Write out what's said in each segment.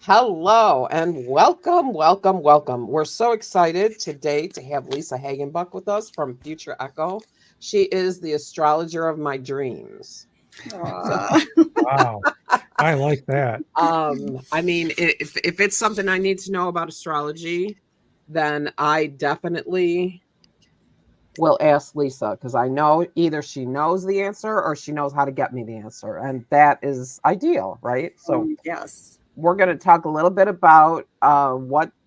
Hello and welcome, welcome, welcome. We're so excited today to have Lisa Hagenbuch with us from Future Echo. She is the astrologer of my dreams. So, Aw. Wow. I like that. I mean, if it's something I need to know about astrology, then I definitely will ask Lisa because I know either she knows the answer or she knows how to get me the answer, and that is ideal, right? So Yes. we're going to talk a little bit about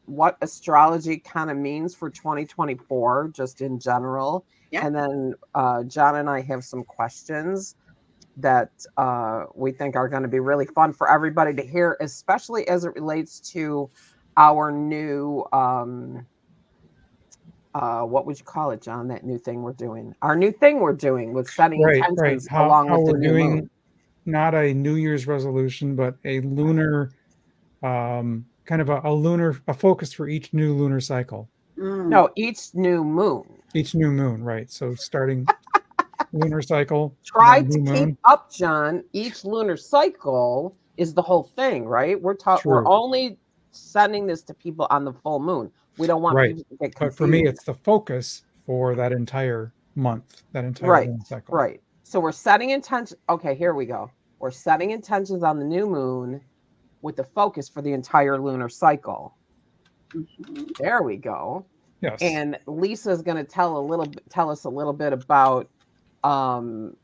what astrology kind of means for 2024, just in general, Yeah. and then John and I have some questions that we think are going to be really fun for everybody to hear, especially as it relates to our new what would you call it, John? That new thing we're doing. Our new thing we're doing with setting Right, right. intentions How along how with the we're new moon. doing not a New Year's resolution, but a lunar kind of a focus for each new lunar cycle. Mm. No, each new moon. Each new moon, right? So starting lunar cycle, Try then to new keep moon. up, John. Each lunar cycle is the whole thing, right? We're True. only sending this to people on the full moon. We don't want Right. people to get But for me, confused. it's the focus for that entire month, that entire Right, lunar cycle. right. So we're setting intention. Okay, here we go. We're setting intentions on the new moon with the focus for the entire lunar cycle. Mhm. There we go. Yes. And Lisa's going to tell us a little bit about um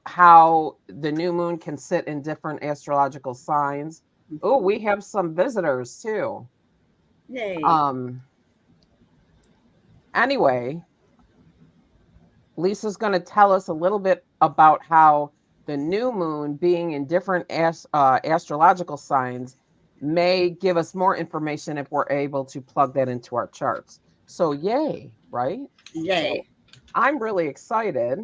how the new moon can sit in different astrological signs. Oh, we have some visitors too. Yay. Um anyway, Lisa's going to tell us a little bit about how the new moon being in different astrological signs may give us more information if we're able to plug that into our charts. So yay, right? So Yay. I'm really excited.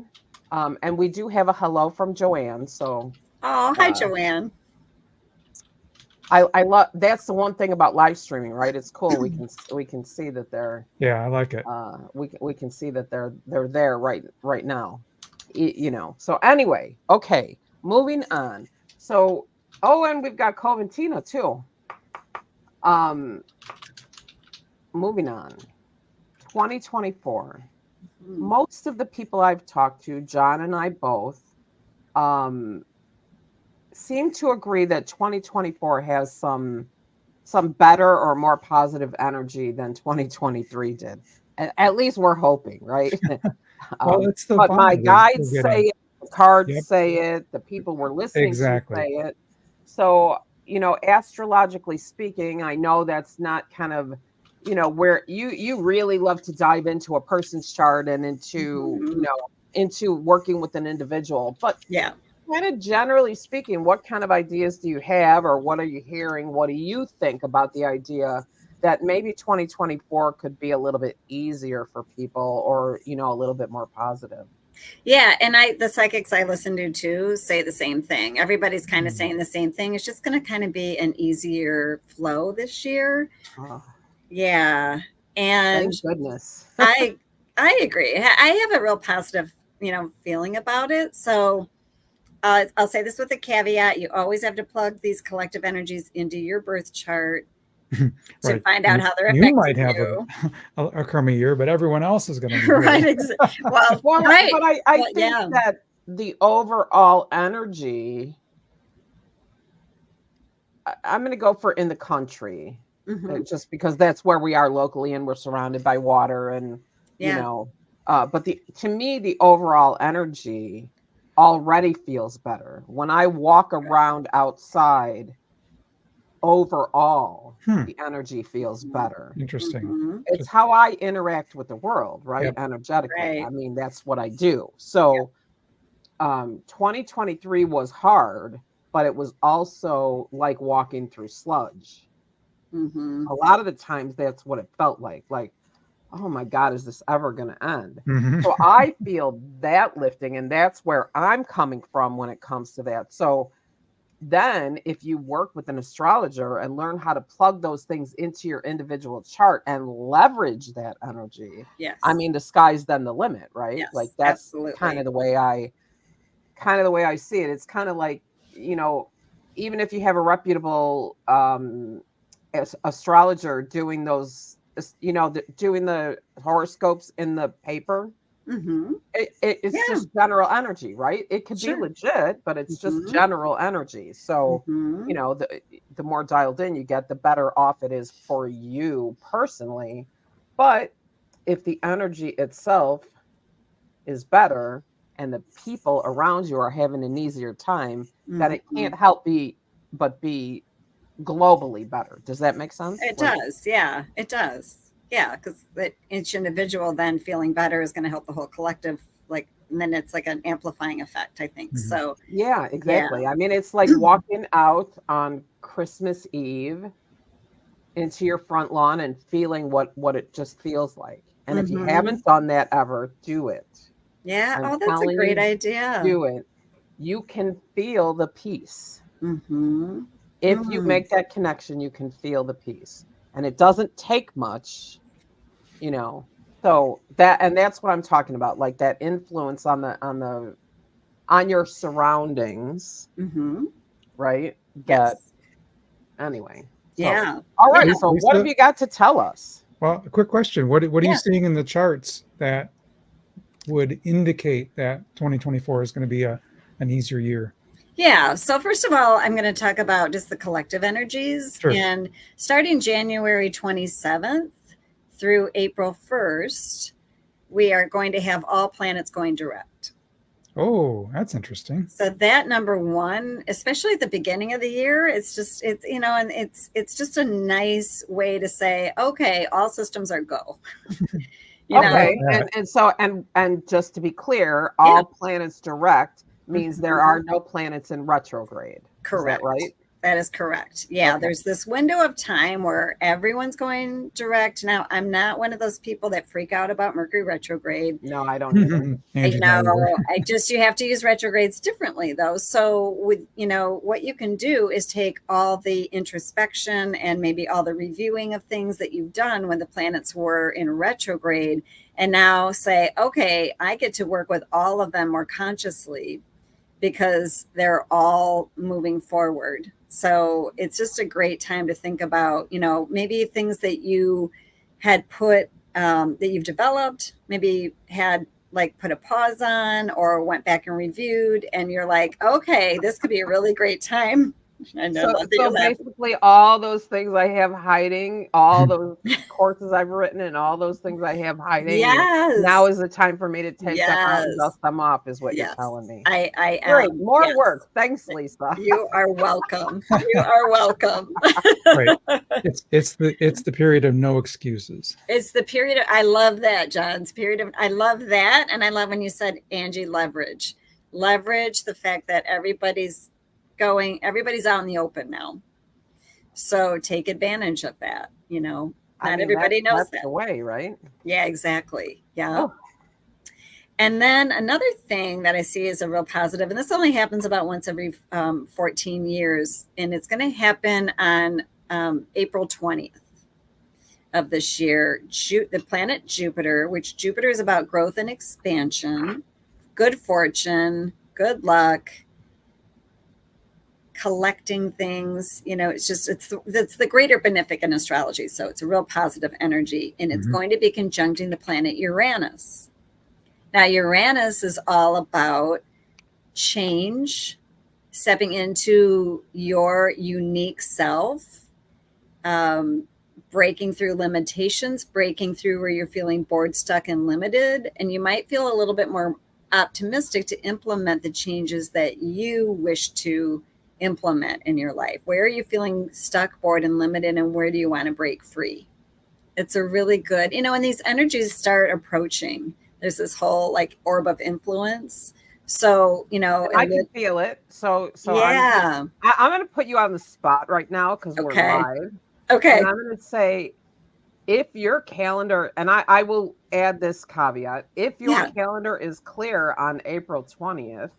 And we do have a hello from Joanne. So Oh, hi, uh, Joanne. I love that's the one thing about live streaming, right? It's cool. We can see that they're Yeah, I like it. we can see that they're there right now. So anyway, okay, moving on. So and we've got Coventina too. Um, moving on. 2024. Mm. Most of the people I've talked to, John and I both, um, seem to agree that 2024 has some better or more positive energy than 2023 did. At least we're hoping, right? Well, it's the But my vibe we're guides say getting. it, the cards Yep, say it, the people we're listening to exactly. say it. So, astrologically speaking, I know that's not kind of, where you really love to dive into a person's chart and Mhm. into working with an individual. But Yeah. kind of generally speaking, what kind of ideas do you have, or what are you hearing? What do you think about the idea that maybe 2024 could be a little bit easier for people, or a little bit more positive? Yeah. And the psychics I listen to too say the same thing. Everybody's kind of Mm. saying the same thing. It's just going to kind of be an easier flow this year. Oh, Yeah. And thank goodness. I, I agree. I have a real positive, feeling about it. So, I'll say this with a caveat. You always have to plug these collective energies into your birth chart to Right. find out You how they're you might affecting have you. a crummy year, but everyone else is going to be Right. great. Well, Well, right. but I Well, think yeah. that the overall energy, I'm going to go for in the country, Hmm. just because that's where we are locally and we're surrounded by water and, you Yeah. know, but to me, the overall energy already feels better. When I walk around outside, overall, Hmm. the energy feels better. Interesting. Hmm. It's Just how I interact with the world, right? yep. Energetically. Right. I mean, that's what I do. So, 2023 was hard, but it was also like walking through sludge. Hmm. A lot of the times that's what it felt like. Like, oh my God, is this ever going to end? Hmm. So I feel that lifting, and that's where I'm coming from when it comes to that. So then, if you work with an astrologer and learn how to plug those things into your individual chart and leverage that energy, I Yes. mean, the sky's then the limit, right? Like Yes. that's kind of Absolutely. the way I see it. It's kind of like, you know, even if you have a reputable astrologer doing those, doing the horoscopes in the paper, Mm-hmm. it's Yeah. just general energy, right? It could be Sure. legit, but it's just Mm-hmm. general energy. So, Mm-hmm. the more dialed in you get, the better off it is for you personally. But if the energy itself is better and the people around you are having an easier time, then it Mm-hmm. can't help but be globally better. Does that make sense? It Like, does. Yeah, it does. Yeah, because each individual then feeling better is going to help the whole collective. Like, and then it's like an amplifying effect, I think. Mhm. So, yeah, yeah. exactly. I mean, it's like walking out on Christmas Eve into your front lawn and feeling what it just feels like. And if you Mm-hmm. haven't done that ever, do it. Yeah. I'm Oh, that's a telling great you, idea. do it. You can feel the peace. Mm-hmm. If you Mm. make that connection, you can feel the peace. And it doesn't take much, you know. So that's what I'm talking about, like that influence on your surroundings, Mm-hmm. right? That Yes. anyway. So Yeah. all Yeah. right. So what have Lisa, you got to tell us? well, a quick question. What are you Yeah. seeing in the charts that would indicate that 2024 is going to be an easier year? Yeah. So first of all, I'm going to talk about just the collective energies. Sure. And starting January 27th through April 1st, we are going to have all planets going direct. Oh, that's interesting. So that number one, especially at the beginning of the year, and it's just a nice way to say, okay, all systems are go. I like Okay. that. And so and just to be clear, Yeah. all planets direct means there Mhm. are no planets in retrograde. Is that Correct. right? That is correct. Yeah, Okay. there's this window of time where everyone's going direct. Now, I'm not one of those people that freak out about Mercury retrograde. No, I don't either. Angie's not either. You have to use retrogrades differently though. So what you can do is take all the introspection and maybe all the reviewing of things that you've done when the planets were in retrograde and now say, okay, I get to work with all of them more consciously because they're all moving forward. So it's just a great time to think about, maybe things that you had put that you've developed, maybe had like put a pause on or went back and reviewed, and you're like, okay, this could be a really great time. I know, So love that so you're laughing. basically all those things I have hiding, all those courses I've written and all those things I have hiding, now Yes, is the time for me to take them out and yes, dust them off is what you're yes. telling me. I Great. am. More Yes. work. Thanks, Lisa. You are welcome. You are welcome. Right. It's the period of no excuses. It's the period of, I love that, John. It's period of, I love that. And I love when you said, Angie, leverage the fact that everybody's out in the open now. So take advantage of that. Not I mean, everybody knows that's that. the way, right? Yeah, exactly. Yeah. Oh. And then another thing that I see is a real positive, and this only happens about once every 14 years, and it's going to happen on April 20th of this year. The planet Jupiter, which Jupiter is about growth and expansion, good fortune, good luck, collecting things. It's the greater benefic in astrology. So it's a real positive energy, and it's going to be conjuncting the planet Uranus. Now, Uranus is all about change, stepping into your unique self, breaking through limitations, breaking through where you're feeling bored, stuck, and limited. And you might feel a little bit more optimistic to implement the changes that you wish to implement in your life. Where are you feeling stuck, bored, and limited, and where do you want to break free? It's a really good, when these energies start approaching, there's this whole like orb of influence. So, I can feel it. So yeah. I'm going to put you on the spot right now because we're Okay. live. Okay. And I'm going to say, if your calendar, and I will add this caveat, if your calendar is clear on April 20th,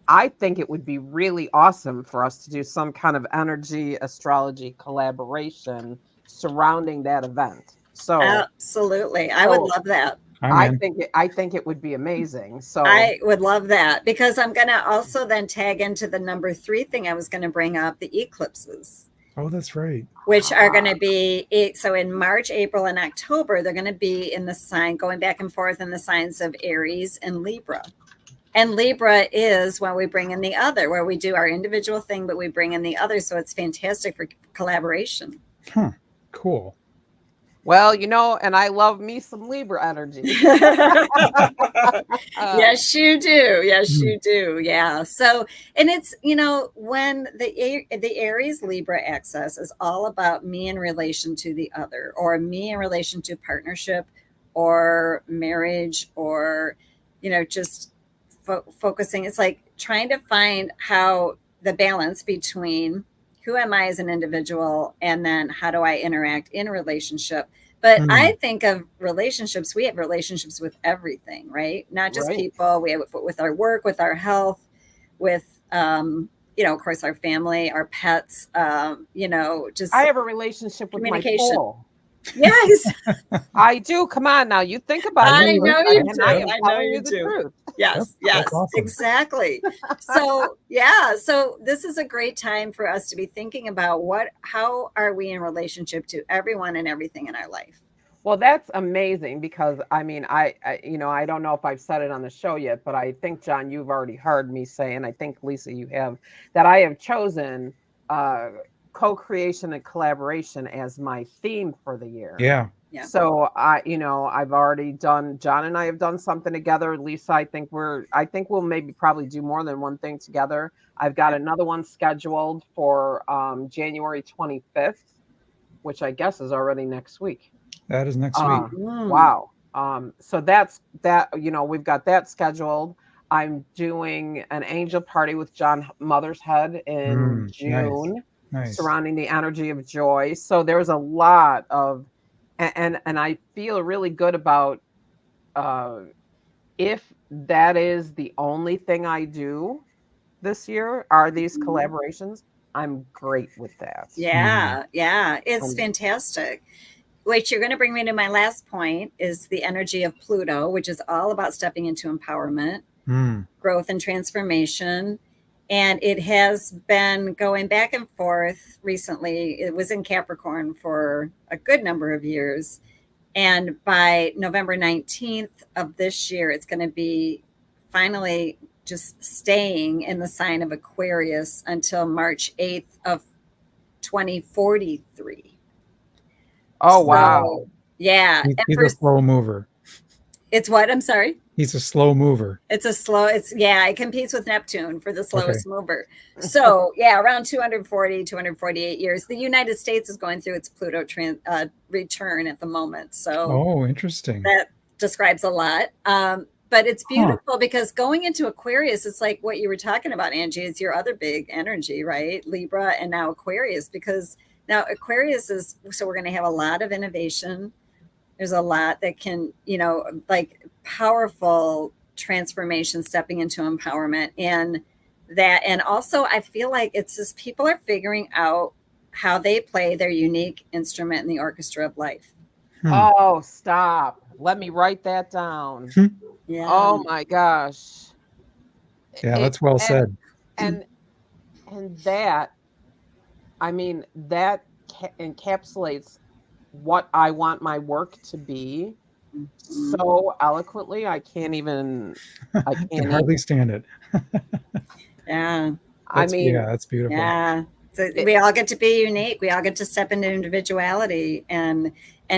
I think it would be really awesome for us to do some kind of energy astrology collaboration surrounding that event. So absolutely. I would love that. I think it would be amazing. So I would love that because I'm going to also then tag into the number 3 thing I was going to bring up, the eclipses. Oh, that's right. which are going to be so in March, April, and October, they're going to be in the sign going back and forth in the signs of Aries and Libra. And Libra is when we bring in the other, where we do our individual thing, but we bring in the other. So it's fantastic for collaboration. Huh. Cool. Well, and I love me some Libra energy. Yes, you do. Yes, Hmm. you do. Yeah. So, and it's, when the Aries Libra axis is all about me in relation to the other, or me in relation to partnership or marriage, or, just focusing. It's like trying to find how the balance between who am I as an individual and then how do I interact in a relationship. But I think of relationships, we have relationships with everything, right? Not just Right. people. We have it with our work, with our health, with, of course, our family, our pets, just I have a relationship with my communication. pole. Yes, I do. Come on now. You think about I it. know right. you And I do. am I know telling you you the do. truth. Yes, Yep, yes, that's awesome. exactly. So, yeah, so this is a great time for us to be thinking about how are we in relationship to everyone and everything in our life? Well, that's amazing because I don't know if I've said it on the show yet, but I think, John, you've already heard me say, and I think, Lisa, you have, that I have chosen uh, co-creation and collaboration as my theme for the year. Yeah. Yeah. So I've already done, John and I have done something together. Lisa, I think we'll maybe probably do more than one thing together. I've got another one scheduled for January 25th, which I guess is already next week. That is next week. Wow. So that's that, we've got that scheduled. I'm doing an angel party with John Mothershead in June, Nice. surrounding the energy of joy. So there's a lot of, and I feel really good about if that is the only thing I do this year are these collaborations, I'm great with that. Yeah, yeah, it's fantastic. Which you're going to bring me to my last point is the energy of Pluto, which is all about stepping into empowerment, growth, and transformation. And it has been going back and forth recently. It was in Capricorn for a good number of years. And by November 19th of this year, it's going to be finally just staying in the sign of Aquarius until March 8th of 2043. Oh, wow. Yeah. He's a slow mover. It's what? I'm sorry? He's a slow mover. It competes with Neptune for the slowest mover. So, yeah, around 248 years. The United States is going through its Pluto return at the moment. So, interesting. That describes a lot. But it's beautiful because going into Aquarius, it's like what you were talking about, Angie, is your other big energy, right? Libra and now Aquarius, because now Aquarius is, so we're going to have a lot of innovation. There's a lot that can, like powerful transformation, stepping into empowerment, and that. And also I feel like it's just people are figuring out how they play their unique instrument in the orchestra of life. Oh, stop. Let me write that down. Yeah. Oh my gosh. Yeah, that's well said. And that, that encapsulates what I want my work to be so eloquently. I can't hardly stand it. Yeah. That's beautiful. Yeah. So we all get to be unique. We all get to step into individuality and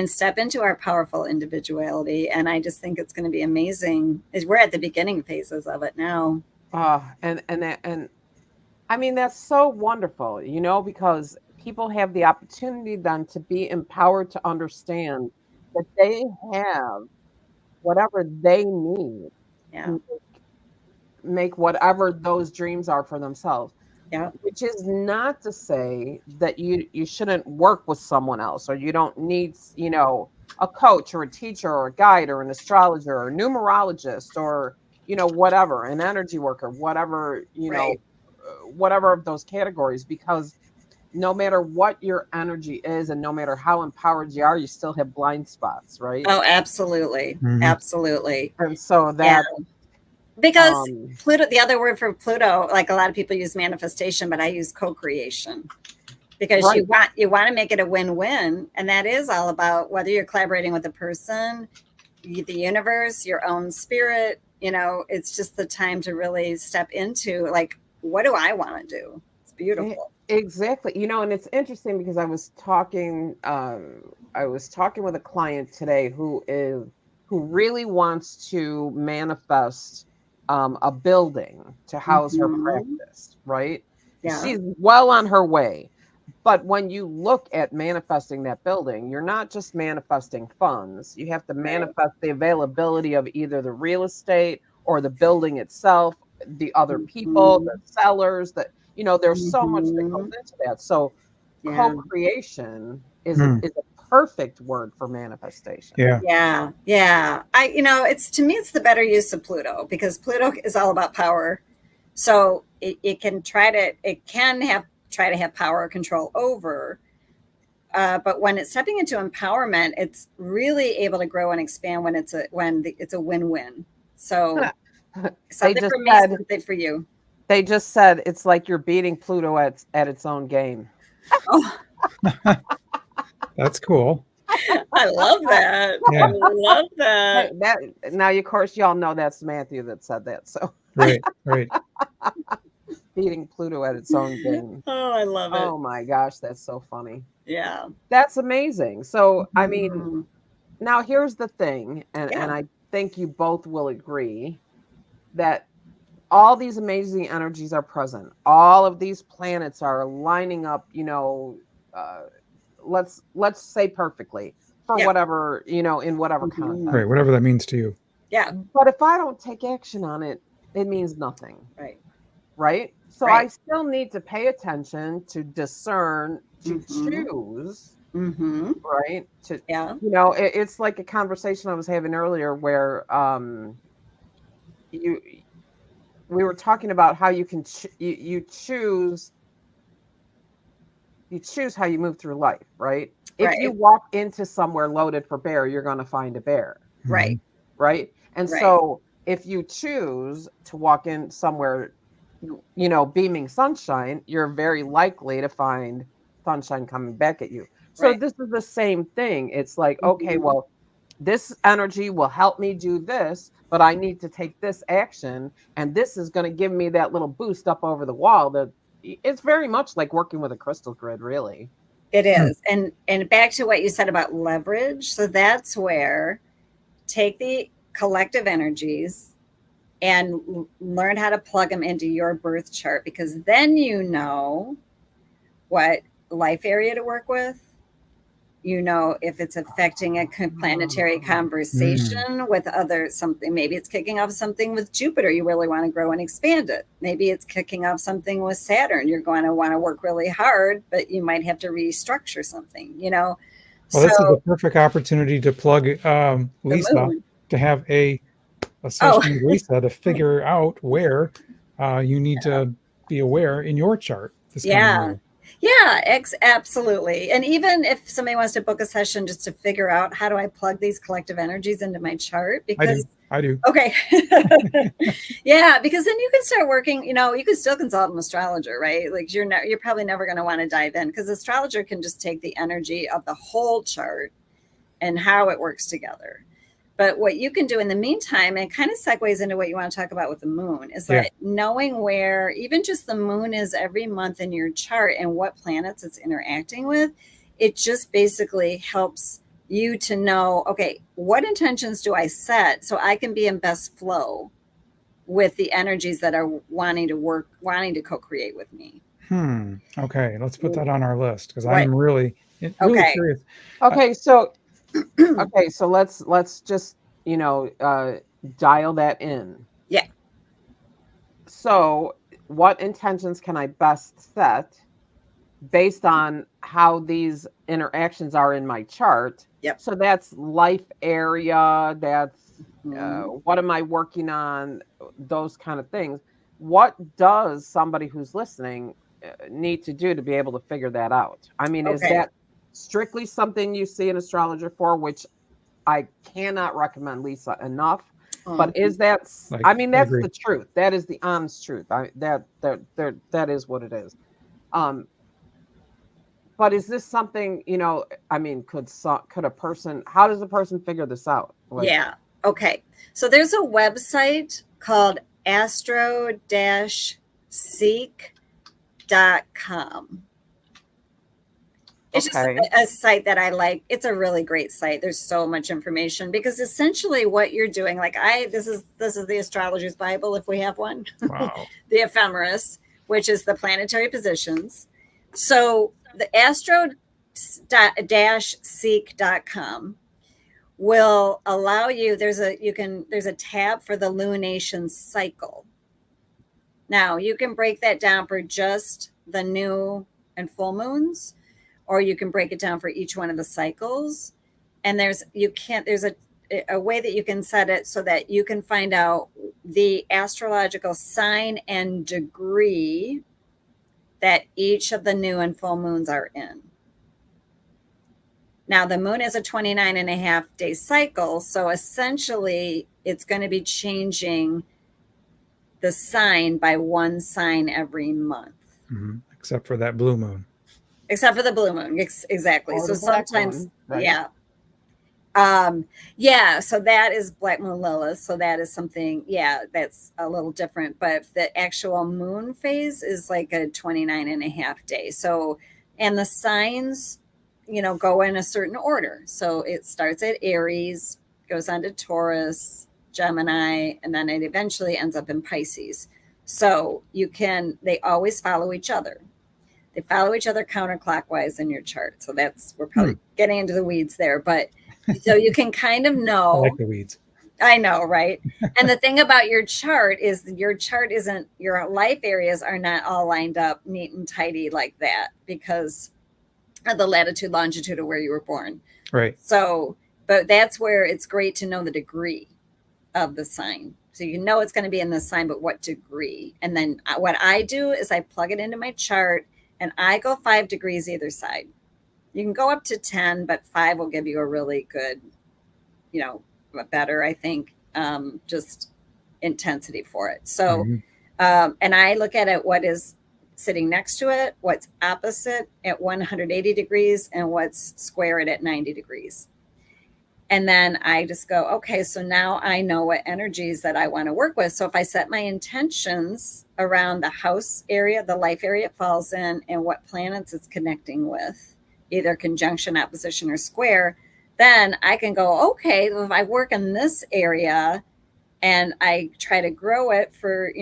step into our powerful individuality. And I just think it's going to be amazing. We're at the beginning phases of it now. And that's so wonderful, because people have the opportunity then to be empowered to understand that they have whatever they need to make whatever those dreams are for themselves. Yeah. Which is not to say that you shouldn't work with someone else, or you don't need, a coach or a teacher or a guide or an astrologer or a numerologist or, whatever, an energy worker, whatever, whatever of those categories, because no matter what your energy is and no matter how empowered you are, you still have blind spots, right? Oh, absolutely. Absolutely. And so that, because Pluto, the other word for Pluto, like a lot of people use manifestation, but I use co-creation. because Right. you want to make it a win-win, and that is all about whether you're collaborating with a person, the universe, your own spirit. It's just the time to really step into, like, what do I want to do? It's beautiful. Exactly. And it's interesting because I was talking with a client today who really wants to manifest a building to house her Mhm. practice, right? Yeah. She's well on her way. But when you look at manifesting that building, you're not just manifesting funds. You have to Right. manifest the availability of either the real estate or the building itself, the other people, the Mhm. sellers, there's so much that goes Mhm. into that. So Yeah. co-creation is Hmm. a perfect word for manifestation. Yeah. Yeah. Yeah. It's, to me, it's the better use of Pluto, because Pluto is all about power. So it can try to have power or control over. But when it's stepping into empowerment, it's really able to grow and expand when it's a win-win. So They something just for me, said something for you. it's like you're beating Pluto at its own game. Oh, That's cool. I love that. I Yeah. love that. That now, of course, y'all know that's Matthew that said that. So Right. Right. beating Pluto at its own game. Oh, I love it. Oh my gosh, that's so funny. Yeah. That's amazing. So, I mean, Mhm. now here's the thing, and Yeah. I think you both will agree that all these amazing energies are present. All of these planets are lining up, uh, let's say perfectly for Yeah. whatever, in whatever Mhm. Right. context. Whatever that means to you. Yeah. But if I don't take action on it, it means nothing. Right. Right? So I Right. still need to pay attention, to discern, to Mhm. choose, Mhm. right? Yeah. It's like a conversation I was having earlier where you we were talking about how you can you choose how you move through life, right? If you Right. walk into somewhere loaded for bear, you're going to find a bear, Right. Mhm. right? And Right. so if you choose to walk in somewhere, beaming sunshine, you're very likely to find sunshine coming back at you. So Right. this is the same thing. It's like, okay, Mhm. well, this energy will help me do this, but I need to take this action, and this is going to give me that little boost up over the wall. That it's very much like working with a crystal grid, really. It Hmm. is. And back to what you said about leverage. So that's where, take the collective energies and learn how to plug them into your birth chart, because then you know what life area to work with. If it's affecting a planetary Mm. conversation with other something. Maybe it's kicking off something with Jupiter, you really want to grow and expand it. Maybe it's kicking off something with Saturn, you're going to want to work really hard, but you might have to restructure something. Well, this is a So perfect opportunity to plug the Lisa, moon. to have a Oh, session with Lisa to figure out where you need to be aware in your chart this coming yeah. year. Yeah, absolutely. And even if somebody wants to book a session just to figure out, how do I plug these collective energies into my chart? I do. Because, I do. okay. Yeah, because then you can start working, you can still consult an astrologer, right? Like you're probably never going to want to dive in, because astrologer can just take the energy of the whole chart and how it works together. But what you can do in the meantime, and kind of segues into what you want to talk about with the moon, is Yeah. that knowing where even just the moon is every month in your chart and what planets it's interacting with, it just basically helps you to know, okay, what intentions do I set so I can be in best flow with the energies that are wanting to co-create with me. Okay. Let's put that on our list because What? I'm really, really Okay. curious. Okay, so let's just dial that in. Yeah. So, what intentions can I best set based on how these interactions are in my chart? Yep. So that's life area, that's Mhm. what am I working on, those kind of things. What does somebody who's listening need to do to be able to figure that out? I mean, is Okay. that strictly something you see an astrologer for, which I cannot recommend Lisa enough? But is that Like, I mean, I that's agree. the truth. That is the honest truth. That is what it is. Um But is this something, I mean, could a person, how does a person figure this out? Like, Yeah. Okay. So there's a website called astro-seek.com. It's just okay. a site that I like. It's a really great site. There's so much information because essentially what you're doing, like this is the astrologer's Bible if we have one. Wow. The ephemeris, which is the planetary positions. So the astro-seek.com will allow you, there's a tab for the lunation cycle. Now you can break that down for just the new and full moons, or you can break it down for each one of the cycles. And there's a way that you can set it so that you can find out the astrological sign and degree that each of the new and full moons are in. Now, the moon is a 29.5-day cycle. So essentially, it's going to be changing the sign by one sign every month. Mm-hmm. Except for that blue moon. Except for the blue moon. Exactly. Or So the black sometimes, one, right? yeah. So that is Black Moon Lilith. So that is something, that's a little different. But the actual moon phase is like a 29.5 day. So, and the signs, go in a certain order. So it starts at Aries, goes on to Taurus, Gemini, and then it eventually ends up in Pisces. So they always follow each other. They follow each other counterclockwise in your chart. So we're probably getting into the weeds there, but so you can kind of know. I like the weeds. I know, right? And the thing about your chart is your life areas are not all lined up neat and tidy like that because of the latitude, longitude of where you were born. Right. So, but that's where it's great to know the degree of the sign. So you know it's going to be in the sign, but what degree? And then what I do is I plug it into my chart and I go 5 degrees either side. You can go up to 10, but 5 will give you a really good, better, I think, just intensity for it. So, and I look at it, what is sitting next to it, what's opposite at 180 degrees, and what's square it at 90 degrees. And then I just go, okay, so now I know what energies that I want to work with. So if I set my intentions around the house area, the life area it falls in, and what planets it's connecting with, either conjunction, opposition, or square, then I can go, okay, well, if I work in this area and I try to grow it for,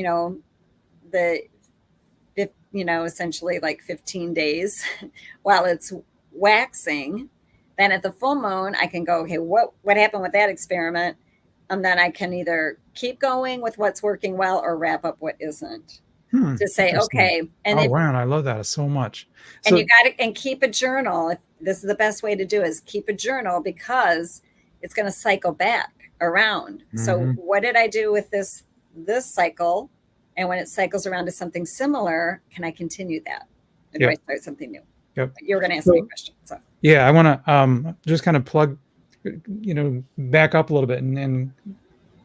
essentially like 15 days while it's waxing, then at the full moon, I can go, okay, what happened with that experiment? And then I can either keep going with what's working well or wrap up what isn't. To say, okay. And wow, I love that so much. And you got to, and keep a journal. If this is the best way to do is keep a journal because it's going to cycle back around. So what did I do with this cycle? And when it cycles around to something similar, can I continue that? Or do I start something new? Yep. You were going to ask me a question. So. Yeah, I want to just kind of plug, back up a little bit and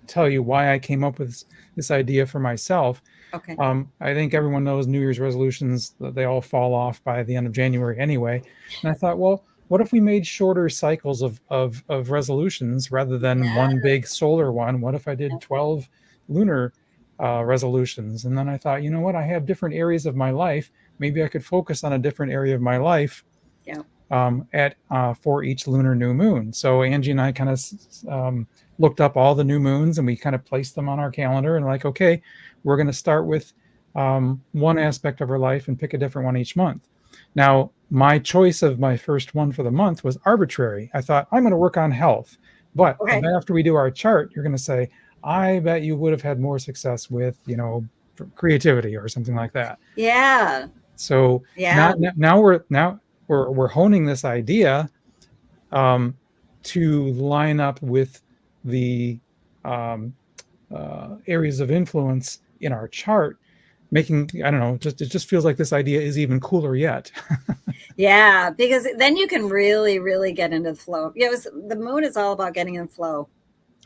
tell you why I came up with this idea for myself. Okay. I think everyone knows New Year's resolutions, they all fall off by the end of January anyway. And I thought, well, what if we made shorter cycles of resolutions rather than one big solar one? What if I did 12 lunar resolutions? And then I thought, you know what? I have different areas of my life. Maybe I could focus on a different area of my life for each lunar new moon. So Angie and I kind of looked up all the new moons and we kind of placed them on our calendar and like, okay, we're going to start with one aspect of our life and pick a different one each month. Now, my choice of my first one for the month was arbitrary. I thought I'm going to work on health, but after we do our chart, you're going to say, I bet you would have had more success with, creativity or something like that. Yeah. So now we're honing this idea to line up with the areas of influence in our chart, making, I don't know, it just feels like this idea is even cooler yet. Yeah, because then you can really, really get into the flow. The moon is all about getting in flow.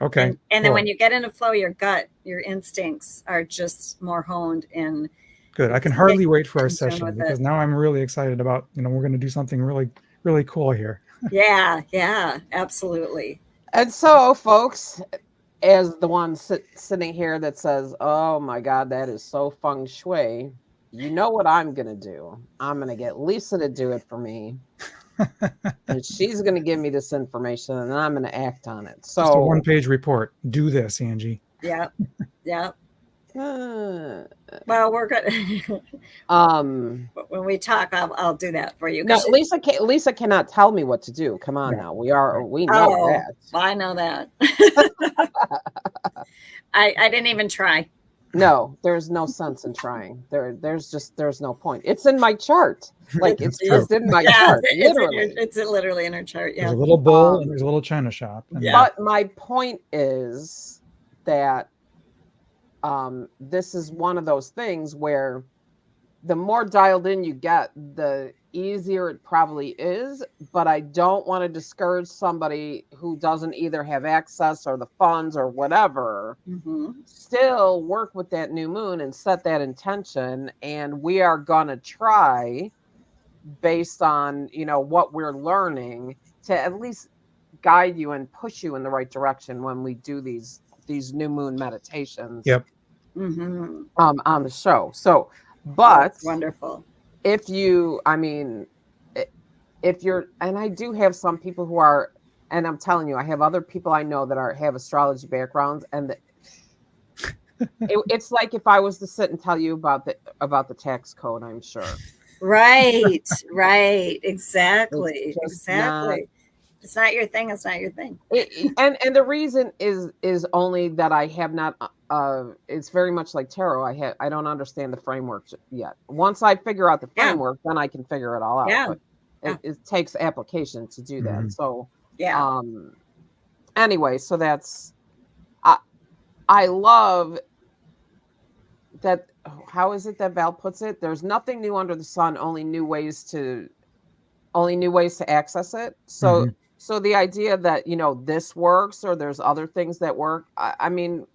Okay. And then when you get into flow, your gut, your instincts are just more honed in. Good. I can hardly wait for our concerned session with because it. now I'm really excited about, we're going to do something really, really cool here. Yeah, absolutely. And so, folks, as the one sitting here that says, "Oh my God, that is so feng shui," you know what I'm going to do? I'm going to get Lisa to do it for me. And she's going to give me this information and I'm going to act on it. So, Just a one-page report. Do this, Angie. Yep. uh, Well, we're good. When we talk, I'll do that for you. no, Lisa cannot tell me what to do. Come on Yeah. now. We know that. Well, I know that. I didn't even try. No, there's no sense in trying. There's no point. It's in my chart. Like it's just in my chart, literally. It's literally in her chart. Yeah. There's a little bowl and there's a little china shop. And But my point is that this is one of those things where the more dialed in you get, the easier it probably is. But I don't want to discourage somebody who doesn't either have access or the funds or whatever. Still work with that new moon and set that intention. And we are going to try, based on, what we're learning, to at least guide you and push you in the right direction when we do these new moon meditations. Yep. On the show. So, but wonderful. If you're, and I do have some people who are, and I'm telling you, I have other people I know that have astrology backgrounds, and it's like if I was to sit and tell you about the tax code, I'm sure. Right. Exactly. It's not your thing. It's not your thing. And the reason is only that I have not. It's very much like tarot. I don't understand the framework yet. Once I figure out the framework, then I can figure it all out. Yeah. But it takes application to do that. So yeah. Anyway, so that's. I love that. How is it that Val puts it? There's nothing new under the sun. Only new ways to access it. So. So the idea that, this works or there's other things that work, I mean,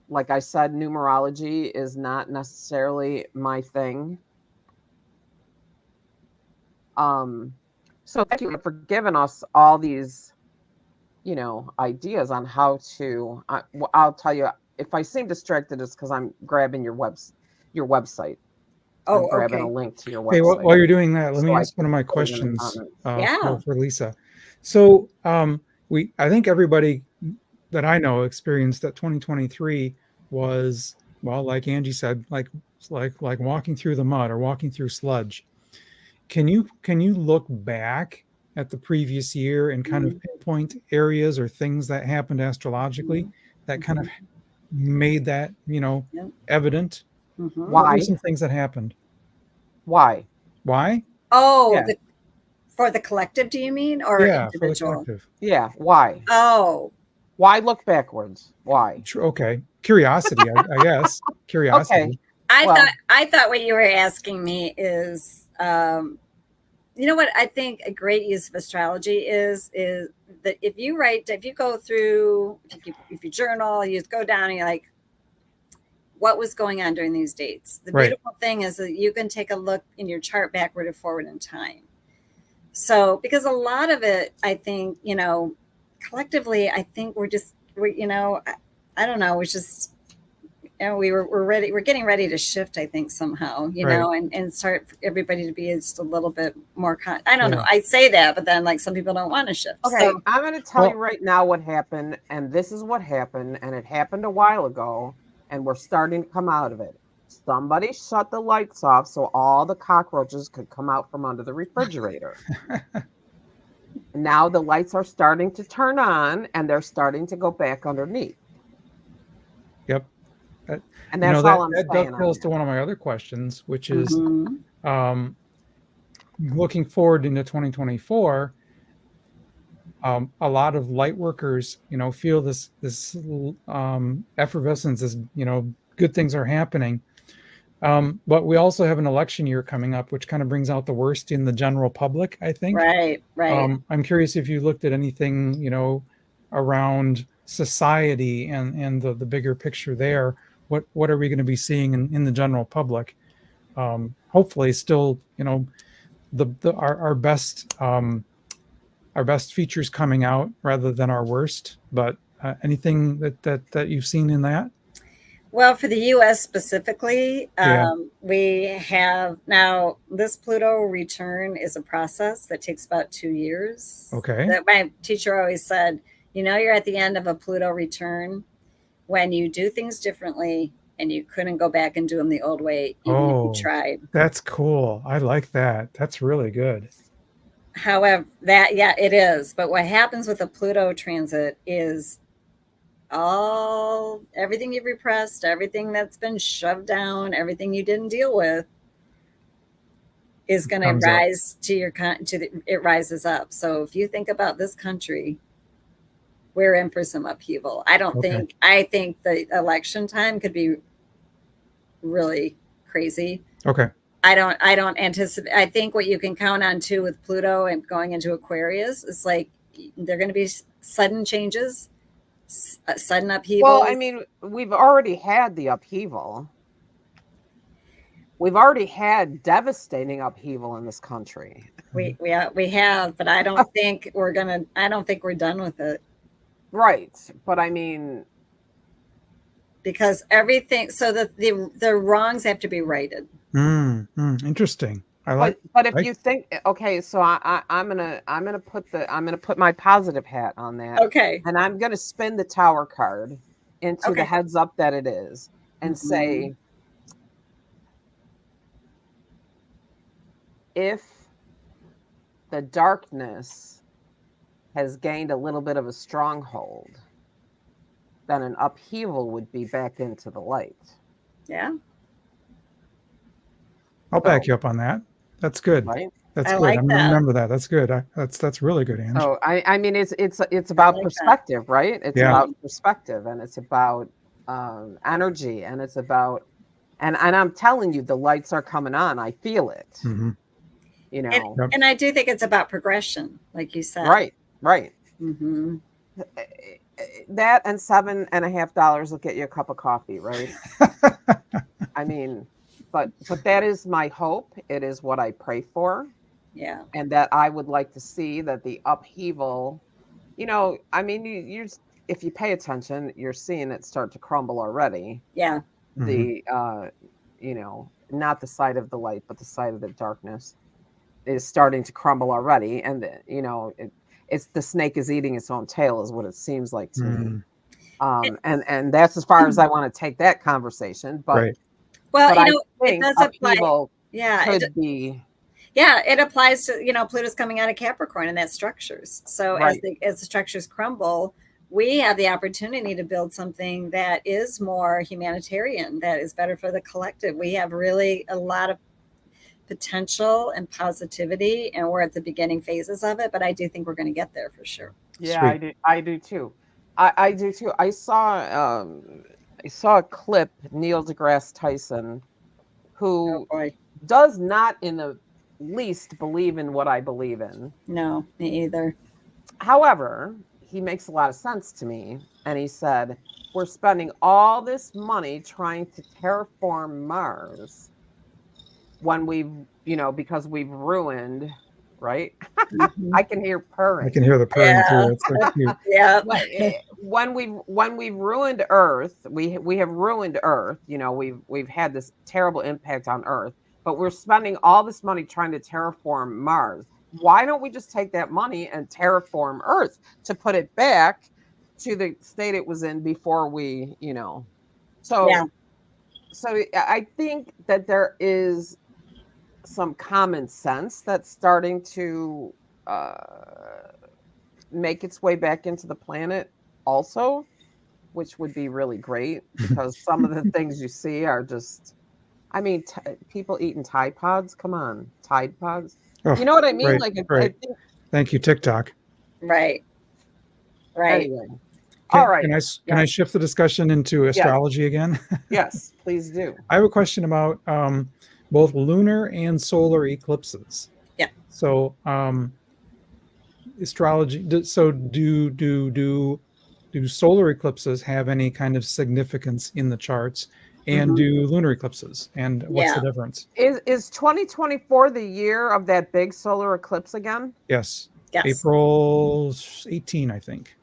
like I said, numerology is not necessarily my thing. So thank you for giving us all these, ideas on how to, I'll tell you, if I seem distracted, it's because I'm grabbing your website. Oh, I'm grabbing a link to your website. Okay, while you're doing that, let me ask one of my questions for Lisa. So I think everybody that I know experienced that 2023 was, well, like Angie said, like walking through the mud or walking through sludge. Can you look back at the previous year and kind of pinpoint areas or things that happened astrologically that kind of made that, evident? Why? What were some things that happened? Why? Oh, yeah. For the collective, do you mean, or individual? For the collective. Yeah. Why? Oh. Why look backwards? Why? Okay. Curiosity, I guess. Curiosity. Okay. I thought what you were asking me is, you know what I think a great use of astrology is that if you go through, if you journal, you go down and you're like, what was going on during these dates? The beautiful thing is that you can take a look in your chart backward and forward in time. So, because a lot of it, I think, collectively, I think we're I don't know, we're just, we're ready, we're getting ready to shift, I think, somehow, and start for everybody to be just a little bit more, I don't know. I say that, but then like some people don't want to shift. Okay, so, I'm going to tell you right now what happened, and this is what happened, and it happened a while ago, and we're starting to come out of it. Somebody shut the lights off so all the cockroaches could come out from under the refrigerator. Now the lights are starting to turn on and they're starting to go back underneath. Yep. And that's all I'm saying. That dovetails to one of my other questions, which is looking forward into 2024. A lot of light workers, feel this effervescence, this, good things are happening. But we also have an election year coming up, which kind of brings out the worst in the general public, I think. Right. I'm curious if you looked at anything, around society and the bigger picture there, what are we going to be seeing in the general public? Hopefully, still, our best features coming out rather than our worst. But anything that you've seen in that? Well, for the U.S. specifically, Yeah. we have now this Pluto return is a process that takes about 2 years. Okay. That my teacher always said, you're at the end of a Pluto return when you do things differently and you couldn't go back and do them the old way, even if you tried. That's cool. I like that. That's really good. However, it is. But what happens with a Pluto transit is everything you've repressed, everything that's been shoved down, everything you didn't deal with is going to rise it rises up. So if you think about this country, we're in for some upheaval. I think the election time could be really crazy. Okay. I don't anticipate. I think what you can count on too with Pluto and going into Aquarius is like they're going to be sudden changes, sudden upheaval. Well, I mean, we've already had the upheaval. We've already had devastating upheaval in this country. We have, but I don't think we're done with it. Right, but I mean, because everything. So the wrongs have to be righted. Interesting. But if you think, okay, so I'm gonna put my positive hat on that. Okay. And I'm gonna spin the Tower card into the heads up that it is, and say, if the darkness has gained a little bit of a stronghold, then an upheaval would be back into the light. Yeah. I'll back you up on that. That's good. Right? That's good. I'm gonna remember that. That's good. That's really good, Ange. Oh, I mean, it's about perspective, right? It's about perspective, and it's about energy, and it's about, and I'm telling you, the lights are coming on. I feel it. Mm-hmm. And I do think it's about progression, like you said. Right. Mm-hmm. That and $7.50 will get you a cup of coffee, right? I mean, but that is my hope. It is what I pray for. Yeah. And that I would like to see that the upheaval, I mean, if you pay attention, you're seeing it start to crumble already. Yeah. The, not the side of the light, but the side of the darkness is starting to crumble already. And, it's the snake is eating its own tail is what it seems like to me. And that's as far as I want to take that conversation. But, right. Well, but it does apply. Yeah. Could be. Yeah, it applies to, Pluto's coming out of Capricorn, and that structures. So as the structures crumble, we have the opportunity to build something that is more humanitarian, that is better for the collective. We have really a lot of potential and positivity, and we're at the beginning phases of it, but I do think we're going to get there for sure. Yeah, sweet. I do too. I do too. I saw a clip, Neil deGrasse Tyson, who does not in the least believe in what I believe in. No, me either. However, he makes a lot of sense to me. And he said, we're spending all this money trying to terraform Mars when because we've ruined, right? Mm-hmm. I can hear purring. I can hear the purring too. It's so cute. Yeah. When we've ruined Earth, we have ruined Earth. We've had this terrible impact on Earth, but we're spending all this money trying to terraform Mars. Why don't we just take that money and terraform Earth to put it back to the state it was in before we, So, yeah. So I think that there is some common sense that's starting to make its way back into the planet also, which would be really great because some of the things you see are just, I mean, people eating Tide Pods. Come on, Tide Pods. Oh, you know what I mean? Right, like, right. I think... Thank you, TikTok. Right. Anyway. All right. Can I shift the discussion into astrology again? Yes, please do. I have a question about both lunar and solar eclipses. Yeah. So, astrology. So, do do solar eclipses have any kind of significance in the charts, and do lunar eclipses, and what's the Yeah. difference? Is 2024 the year of that big solar eclipse again? Yes, Yes. April 18, I think.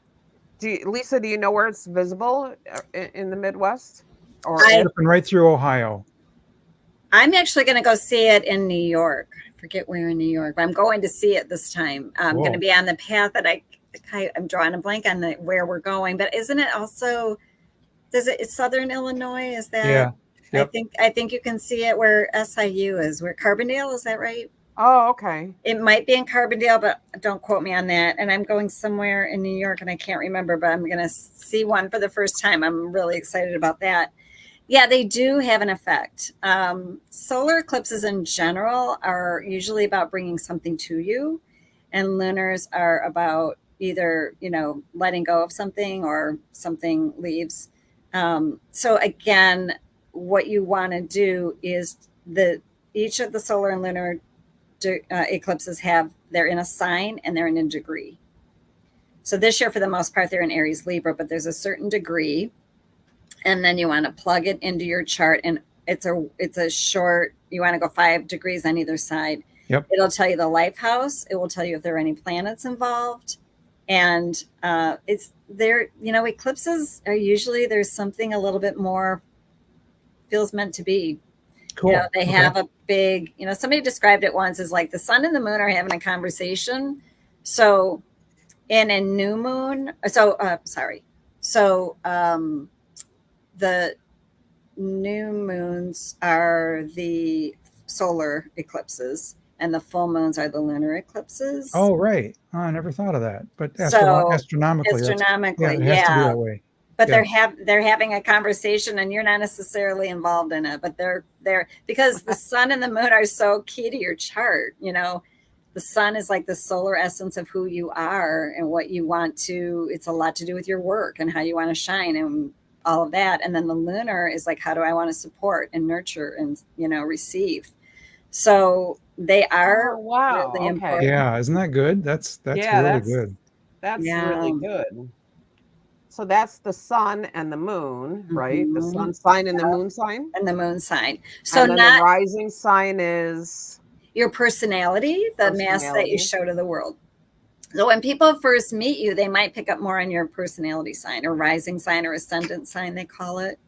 Lisa, do you know where it's visible in the Midwest? Or I- Slipping right through Ohio. I'm actually going to go see it in New York. I forget where in New York, but I'm going to see it this time. I'm going to Cool. be on the path that I'm drawing a blank on where we're going. But isn't it also? It's Southern Illinois? Is that? Yeah. Yep. I think you can see it where SIU is, where Carbondale, is that right? Oh, okay. It might be in Carbondale, but don't quote me on that. And I'm going somewhere in New York and I can't remember, but I'm going to see one for the first time. I'm really excited about that. Yeah, they do have an effect. Solar eclipses in general are usually about bringing something to you, and lunars are about either, letting go of something or something leaves. So again, what you want to do is each of the solar and lunar eclipses they're in a sign and they're in a degree. So this year, for the most part, they're in Aries, Libra, but there's a certain degree. And then you want to plug it into your chart, and it's a short, you want to go 5 degrees on either side. Yep. It'll tell you the life house. It will tell you if there are any planets involved. And it's there, eclipses are usually, there's something a little bit more feels meant to be. Cool. They have a big, somebody described it once as like the sun and the moon are having a conversation. So in a new moon, the new moons are the solar eclipses and the full moons are the lunar eclipses. Oh, right. Oh, I never thought of that. But So astronomically, it has to be that way. But they're having a conversation and you're not necessarily involved in it, but they're because the sun and the moon are so key to your chart. The sun is like the solar essence of who you are and what you want to, it's a lot to do with your work and how you want to shine and all of that. And then the lunar is like, how do I want to support and nurture and, receive? So they are really important. Yeah. Isn't that good? That's really good. That's really good. So that's the sun and the moon, right? The sun sign and the moon sign? And the moon sign. So and then the rising sign is? Your personality, the mask that you show to the world. So when people first meet you, they might pick up more on your personality sign or rising sign or ascendant sign, they call it.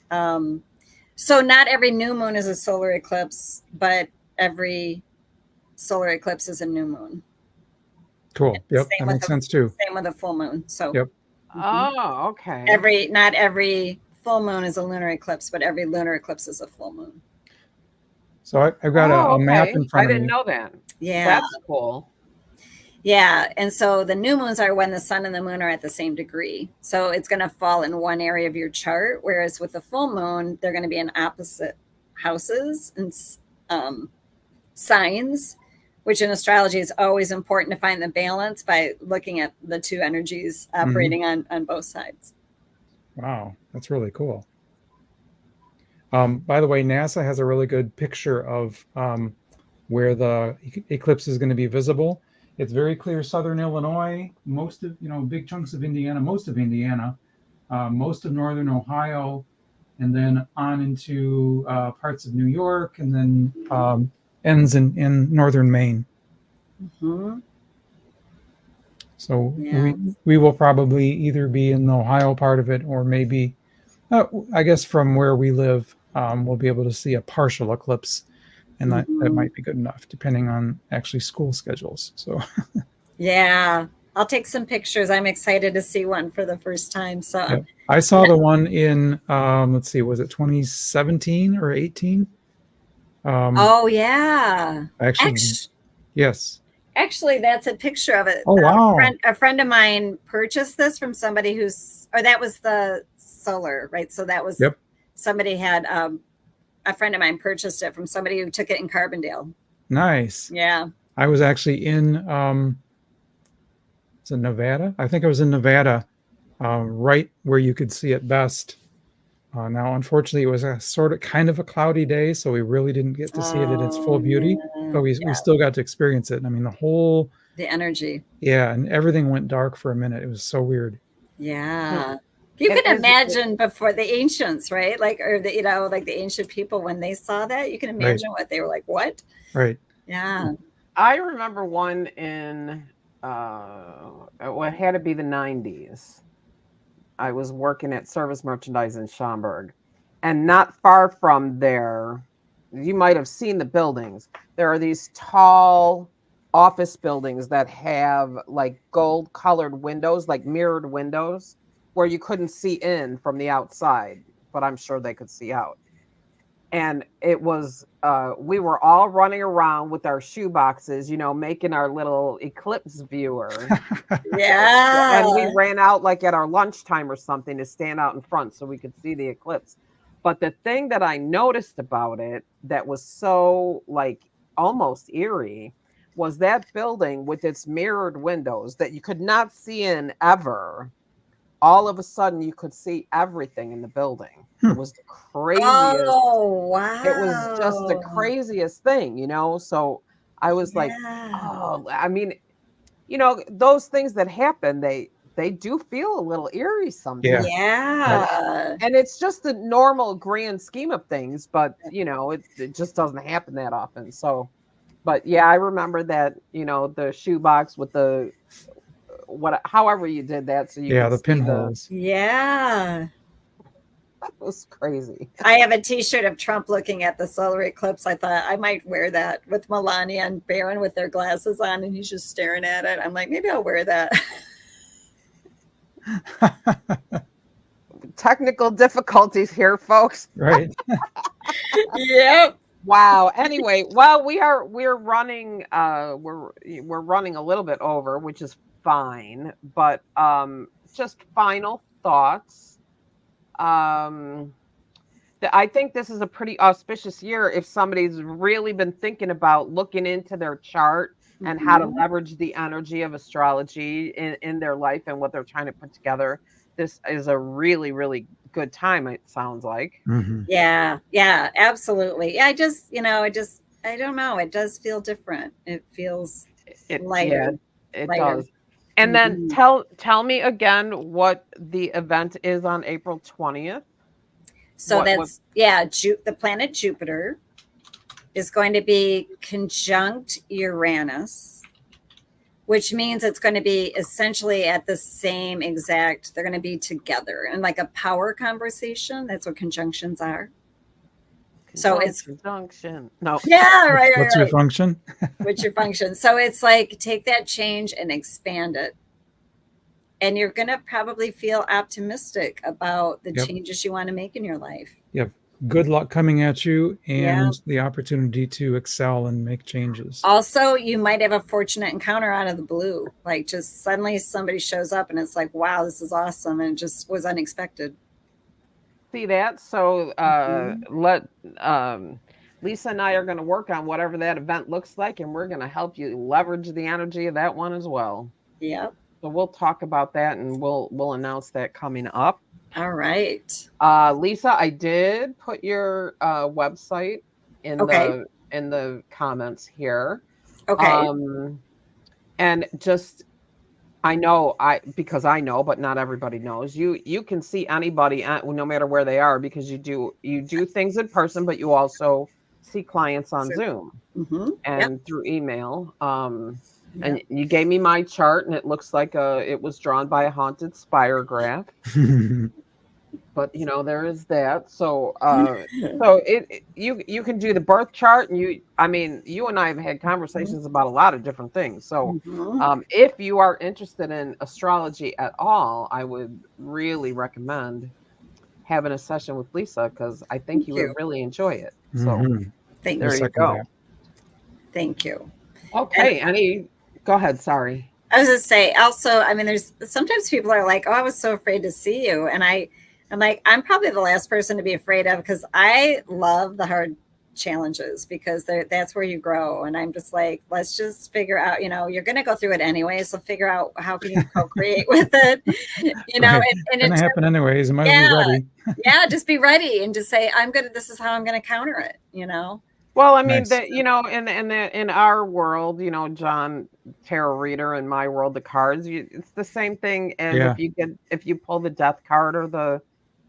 So not every new moon is a solar eclipse, but every solar eclipse is a new moon. Cool. Yep. That makes sense too. Same with a full moon. So yep. Oh, okay. Not every full moon is a lunar eclipse, but every lunar eclipse is a full moon. So I've got a map in front of me. I didn't know that. Yeah. That's cool. Yeah. And so the new moons are when the sun and the moon are at the same degree. So it's going to fall in one area of your chart. Whereas with the full moon, they're going to be in opposite houses and signs, which in astrology is always important to find the balance by looking at the two energies operating on both sides. Wow. That's really cool. By the way, NASA has a really good picture of where the eclipse is going to be visible. It's very clear southern Illinois, most of, big chunks of Indiana, most of Indiana, most of northern Ohio, and then on into parts of New York, and then ends in northern Maine. Mm-hmm. So we will probably either be in the Ohio part of it, or maybe, I guess from where we live, we'll be able to see a partial eclipse. And that might be good enough, depending on actually school schedules. So, yeah, I'll take some pictures. I'm excited to see one for the first time. So, I saw the one in, let's see, was it 2017 or 18? Oh yeah, actually, yes. Actually, that's a picture of it. Oh wow! A friend of mine purchased this from somebody that was the solar, right? So that was somebody had. A friend of mine purchased it from somebody who took it in Carbondale. Nice. Yeah. I was actually in, is it Nevada? I think I was in Nevada, right where you could see it best. Now, unfortunately, it was a kind of a cloudy day, so we really didn't get to see it in its full beauty, but we still got to experience it. I mean, the energy. Yeah. And everything went dark for a minute. It was so weird. Yeah. You It can is- imagine before the ancients, right? Like, or the, like the ancient people, when they saw that, you can imagine what they were like, what? Right. Yeah. I remember one in it had to be the 90s. I was working at Service Merchandise in Schaumburg, and not far from there, you might have seen the buildings. There are these tall office buildings that have like gold colored windows, like mirrored windows, where you couldn't see in from the outside, but I'm sure they could see out. And it was we were all running around with our shoe boxes, making our little eclipse viewer. Yeah. And we ran out like at our lunchtime or something to stand out in front so we could see the eclipse. But the thing that I noticed about it that was so like almost eerie was that building with its mirrored windows that you could not see in ever. All of a sudden you could see everything in the building. It was the craziest. Oh, wow. It was just the craziest thing, So I was like, Yeah. oh, I mean, those things that happen, they do feel a little eerie sometimes. Yeah. And it's just the normal grand scheme of things, but it just doesn't happen that often. So, but yeah, I remember that, the shoebox with the however you did that, so you Yeah, could the see pinholes. Yeah. that was crazy. I have a t-shirt of Trump looking at the solar eclipse. I thought I might wear that with Melania and Barron with their glasses on, and he's just staring at it. I'm like, maybe I'll wear that. Technical difficulties here, folks. Right. Yep. Wow. Anyway, well, we're running we're running a little bit over, which is fine, but just final thoughts. I think this is a pretty auspicious year if somebody's really been thinking about looking into their chart and how to leverage the energy of astrology in their life and what they're trying to put together. This is a really, really good time, it sounds like. Mhm. Yeah, absolutely. Yeah, I don't know. It does feel different. It feels lighter. It lighter. does. And then tell me again what the event is on April 20th. So the planet Jupiter is going to be conjunct Uranus, which means it's going to be essentially at the same exact, they're going to be together in like a power conversation. That's what conjunctions are. So it's conjunction. No. Yeah, right. What's your function? What's your function? So it's like take that change and expand it. And you're going to probably feel optimistic about the changes you want to make in your life. Yep. Good luck coming at you and the opportunity to excel and make changes. Also, you might have a fortunate encounter out of the blue. Like just suddenly somebody shows up and it's like, wow, this is awesome. And it just was unexpected. See that? So Lisa and I are going to work on whatever that event looks like, and we're going to help you leverage the energy of that one as well. Yep. So we'll talk about that, and we'll announce that coming up. All right. Lisa, I did put your website in the comments here. Okay. And just because I know, but not everybody knows. You can see anybody no matter where they are, because you do things in person, but you also see clients on Zoom and through email. And you gave me my chart, and it looks like it was drawn by a haunted spirograph. But there is that. So you can do the birth chart, and you and I have had conversations about a lot of different things. So if you are interested in astrology at all, I would really recommend having a session with Lisa, because I think you would really enjoy it. So Thank there you. you go. Thank you. Okay. Go ahead. Sorry. I was going to say also, there's sometimes people are like, oh, I was so afraid to see you. And I'm like, I'm probably the last person to be afraid of, because I love the hard challenges, because that's where you grow. And I'm just like, let's just figure out, you're going to go through it anyway. So figure out how can you co-create with it, Right. And it's going to happen anyways. You might be ready. Just be ready and just say, this is how I'm going to counter it, Well, I mean Nice. that in our world, John, tarot reader, in my world, the cards, it's the same thing as Yeah. if you pull the death card or the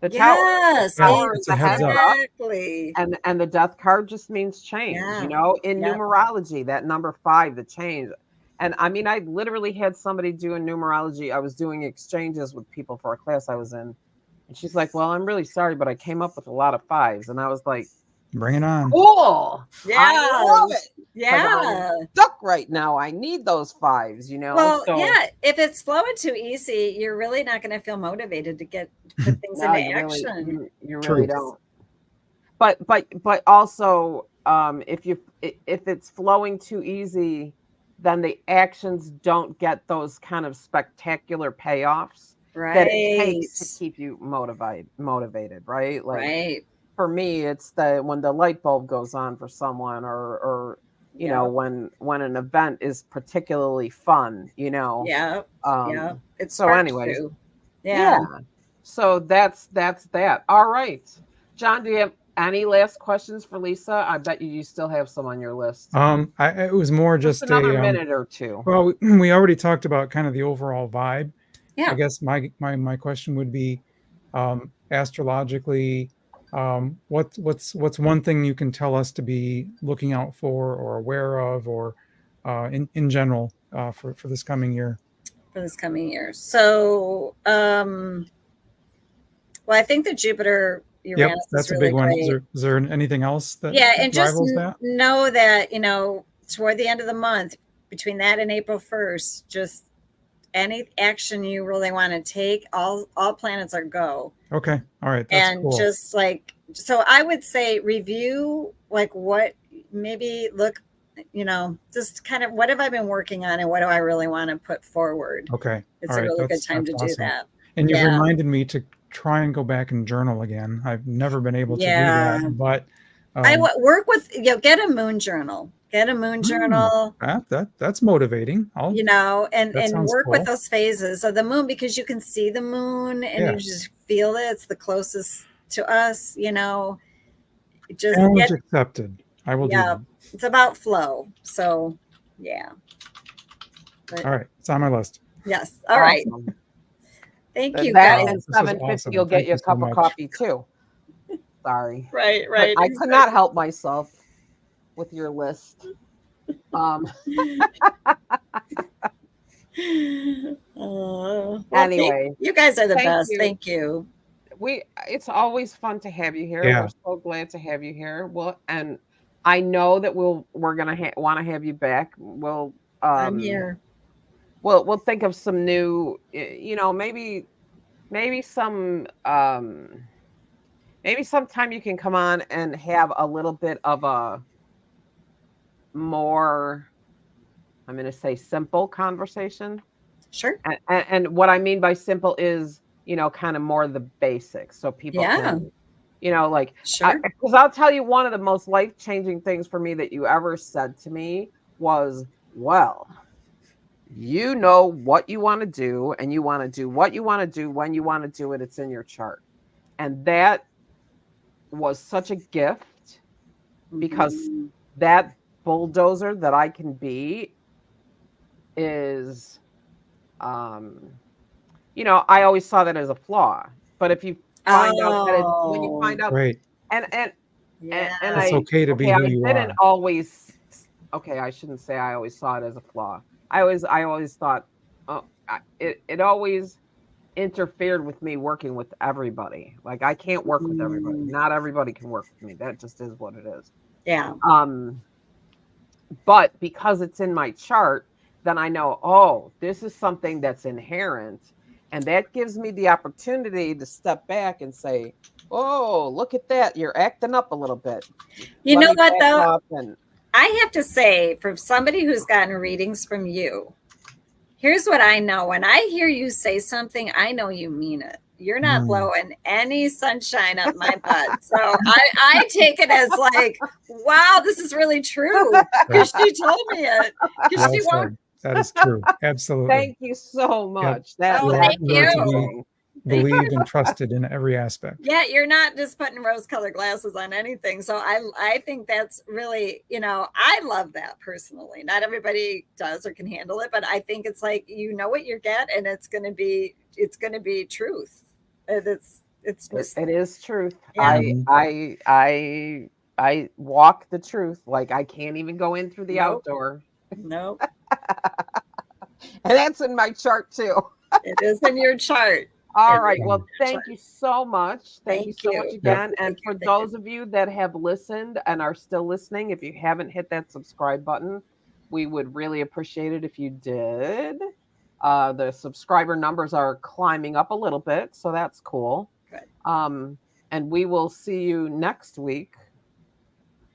tower. Yes, Yeah, Tower is it's a the heads heads up. up, exactly. and the death card just means change. Yeah. In Yep. numerology, that number 5, the change. And I mean, I literally had somebody do in numerology. I was doing exchanges with people for a class I was in, and she's like, "Well, I'm really sorry, but I came up with a lot of 5s," and I was like, Bring it on. cool. I love Yeah. it because I'm Yeah. stuck right now. I need those 5s. Well, So yeah, if it's flowing too easy, you're really not going to feel motivated to put things no, into you really, action. you True. really don't. But also, if it's flowing too easy, then the actions don't get those kind of spectacular payoffs that it Right. takes to keep you motivated, right? Like Right. for me, it's when the light bulb goes on for someone, or Yeah. when an event is particularly fun. Yeah. Yeah. It So sparks anyways, you. yeah. Yeah. So that's that. All right. John, do you have any last questions for Lisa? I bet you still have some on your list. It was more Just just another a minute or two. well, we already talked about kind of the overall vibe. Yeah. I guess my question would be, astrologically, what's one thing you can tell us to be looking out for or aware of, or in general, for this coming year? For this coming year. So, well, I think the Jupiter Yep, Uranus is that's a really big one. great. Is there anything else that Yeah, and just rivals that? know that, toward the end of the month, between that and April 1st, just any action you really want to take, all planets are go. Okay, all right, that's And cool. just like, so I would say review like what, maybe look, just kind of what have I been working on and what do I really want to put forward? Okay, It's all a right, really good time to that's do awesome. that. And you've Yeah. reminded me to try and go back and journal again. I've never been able to do Yeah. that, but I work with, get a moon journal. Get a moon journal, that's motivating. and that sounds work with cool. those phases of the moon, because you can see the moon and Yeah. you just feel it. It's the closest to us, just Challenge accepted. I will do yeah, that. it's about flow. So yeah. But, All right, it's on my list. yes. All right. Awesome. Thank you, That guys. and This was 750 awesome. will get Thank you a you so cup of much. coffee too. Sorry. Right. But I could not help myself with your list. Well, Anyway, you guys are the thank best. you. Thank you. It's always fun to have you here. Yeah. We're so glad to have you here. Well, and I know that we're gonna want to have you back. I'm here. We'll think of some new, maybe some maybe sometime you can come on and have a little bit of a more, I'm going to say, simple conversation. Sure. And what I mean by simple is, kind of more the basics, so people Yeah. can, like, Sure. because I'll tell you, one of the most life-changing things for me that you ever said to me was, well, you know what you want to do, and you want to do what you want to do when you want to do it. It's in your chart. And that was such a gift, because Mhm. that bulldozer that I can be is, I always saw that as a flaw. But if you find out that when you find out, Great. and Yeah. It's okay to be who you didn't are. always, okay, I shouldn't say I always saw it as a flaw. I always thought, it always interfered with me working with everybody. Like, I can't work with everybody. Not everybody can work with me. That just is what it is. Yeah. But because it's in my chart, then I know, oh, this is something that's inherent. And that gives me the opportunity to step back and say, oh, look at that. You're acting up a little bit. You know what, though? Up and, I have to say, for somebody who's gotten readings from you, here's what I know. When I hear you say something, I know you mean it. You're not blowing any sunshine up my butt. So I take it as like, wow, this is really true. Because she told me it. Because she won't. That is true. Absolutely. thank you so much. Yep. That, Oh, that's thank you. amazing. believed and trusted in every aspect. Yeah, you're not just putting rose-colored glasses on anything. So I think that's really, I love that personally. Not everybody does or can handle it, but I think it's like you know what you get, and it's gonna be truth. It's just It is truth. Yeah. I walk the truth. Like I can't even go in through the Nope. outdoor. Nope. And that's in my chart too. It is in your chart. All It right. is Well, in your thank chart. you so much. Thank you Thank so much you. again. And Thank you, for thank you. those of you that have listened and are still listening, if you haven't hit that subscribe button, we would really appreciate it if you did. The subscriber numbers are climbing up a little bit, so that's cool. Good. And we will see you next week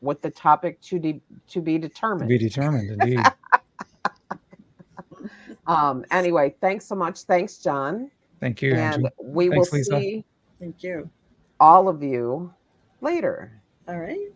with the topic to be To determined. be determined, indeed. Anyway, thanks so much. Thanks, John. Thank you, And Angie. we Thanks, will Lisa. see Thank you. all of you later. All right.